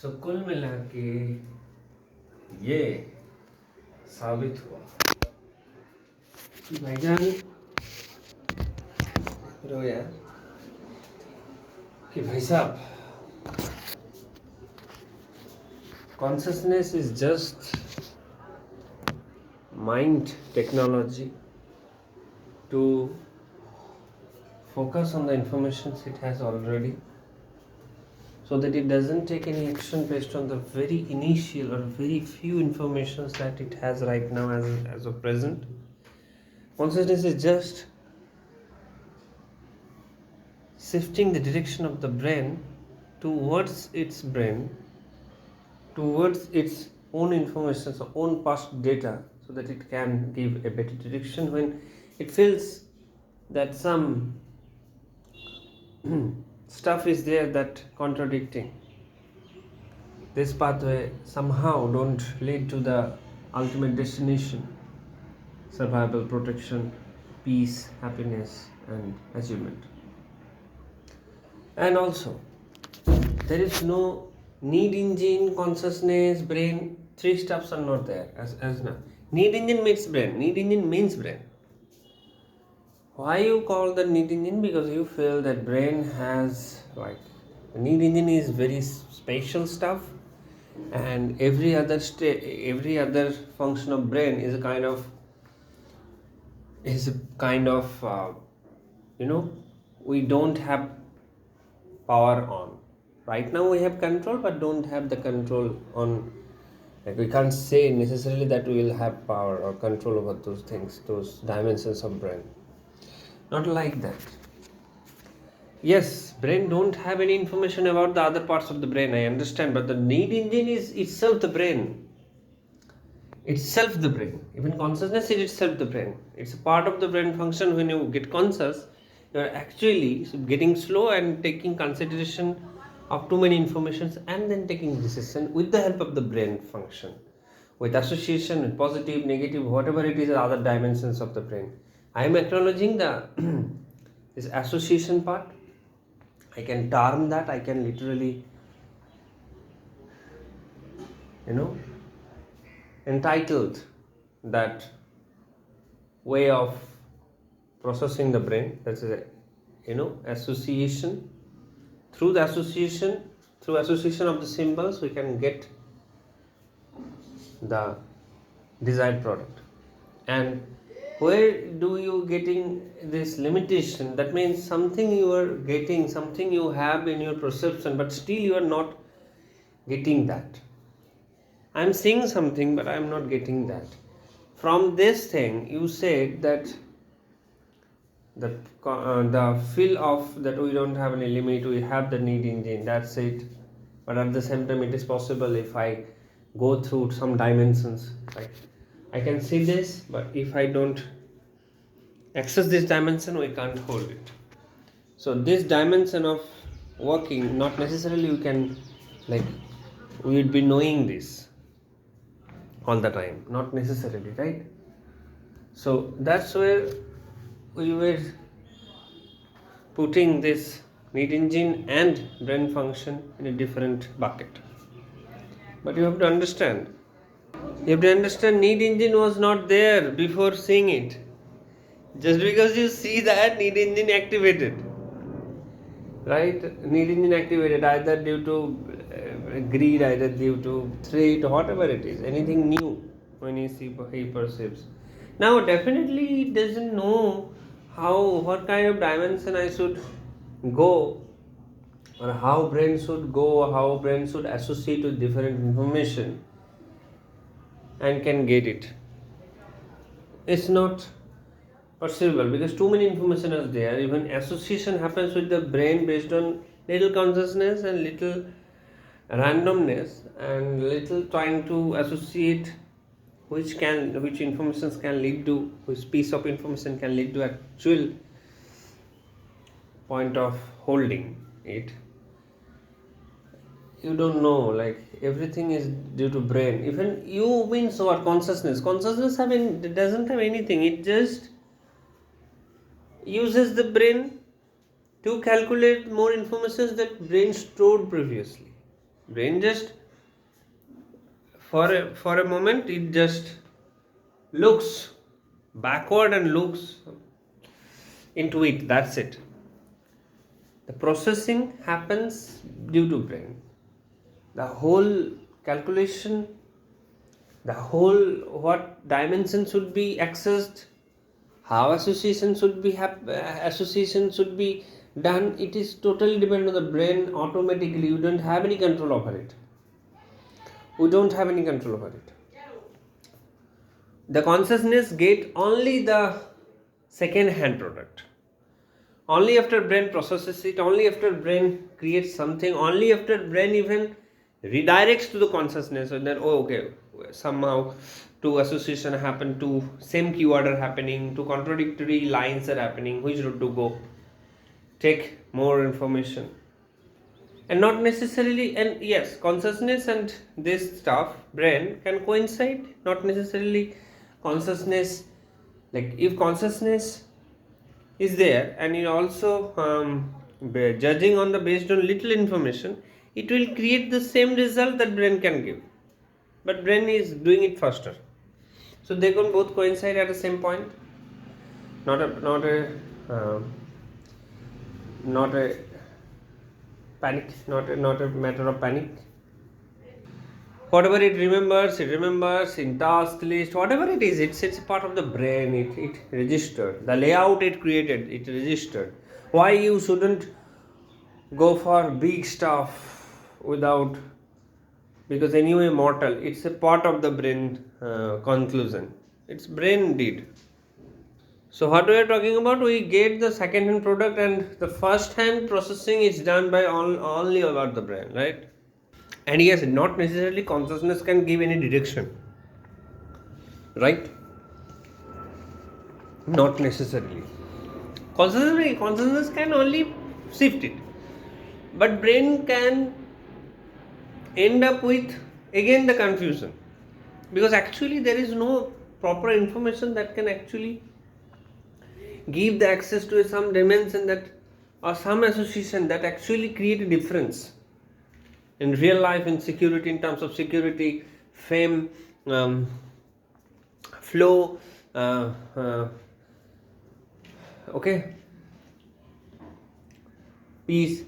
सो कुल मिला के ये साबित हुआ कि भाईजान रो यार कि भाई साहब consciousness is just mind technology to focus on the information it has already so that it doesn't take any action based on the very initial or very few informations that it has right now as of present. Consciousness is just shifting the direction of the brain towards its brain, towards its own information, so own past data, so that it can give a better direction when it feels that some stuff is there that contradicting this pathway somehow don't lead to the ultimate destination: survival, protection, peace, happiness, and achievement. And also, there is no need engine, consciousness, brain. Three stuffs are not there as now. Need engine means brain. Need engine means brain. Why you call the need engine? Because you feel that brain has need engine is very spatial stuff, and every other function of brain is a kind of we don't have power on. Right now we have control, but don't have the control on. Like we can't say necessarily that we will have power or control over those things, those dimensions of brain. Not like that. Yes, brain don't have any information about the other parts of the brain, I understand, but the need engine is itself the brain. Itself the brain. Even consciousness is itself the brain. It's a part of the brain function. When you get conscious, you are actually getting slow and taking consideration of too many informations and then taking decision with the help of the brain function, with association, with positive, negative, whatever it is, other dimensions of the brain. I am acknowledging the this association part. I can term that. I can literally, entitled that way of processing the brain. That's association. Through association of the symbols, we can get the desired product. And where do you getting this limitation? That means something you are getting, something you have in your perception, but still you are not getting that. I am seeing something, but I am not getting that. From this thing, you said that the feel of that we don't have any limit, we have the need engine, that's it. But at the same time, it is possible if I go through some dimensions, like I can see this, but if I don't access this dimension, we can't hold it. So this dimension of working, not necessarily we can, we would be knowing this all the time, not necessarily, right? So that's where we were putting this need engine and brain function in a different bucket. But you have to understand, need engine was not there before seeing it. Just because you see that, need engine activated, right? Need engine activated either due to greed, either due to threat, whatever it is, anything new when he perceives. Now definitely he doesn't know what kind of dimension I should go, or how brain should go, how brain should associate with different information and can get it. It's not perceivable because too many information is there. Even association happens with the brain based on little consciousness and little randomness and little trying to associate which informations can lead to, which piece of information can lead to actual point of holding it. You don't know, everything is due to brain. Even you means what? Consciousness doesn't have anything. It just uses the brain to calculate more information that brain stored previously. Brain just for a moment it just looks backward and looks into it. That's it. The processing happens due to brain. The whole calculation, the whole what dimension should be accessed, how association should be done, it is totally dependent on the brain automatically. You don't have any control over it. We don't have any control over it. The consciousness get only the second hand product. Only after brain processes it, only after brain creates something, only after brain even redirects to the consciousness, and then okay, somehow two association happen, two same keyword are happening, two contradictory lines are happening, which route to go, take more information. And not necessarily, and yes, consciousness and this stuff brain can coincide, not necessarily consciousness, like if consciousness is there and you also judging on the based on little information, it will create the same result that brain can give, but brain is doing it faster, so they can both coincide at the same point. Not a panic, not a matter of panic. Whatever it remembers in task list, whatever it is, it's a part of the brain. It registered the layout, it created, it registered. Why you shouldn't go for big stuff without, because anyway mortal, it's a part of the brain conclusion, it's brain did. So what we are talking about, we get the second hand product and the first hand processing is done by only about the brain, right? And yes, not necessarily consciousness can give any direction, right? Not necessarily. Consciousness can only shift it, but brain can end up with again the confusion, because actually there is no proper information that can actually give the access to some dimension that, or some association that actually create a difference in real life, in security, in terms of security, fame, flow, okay, peace,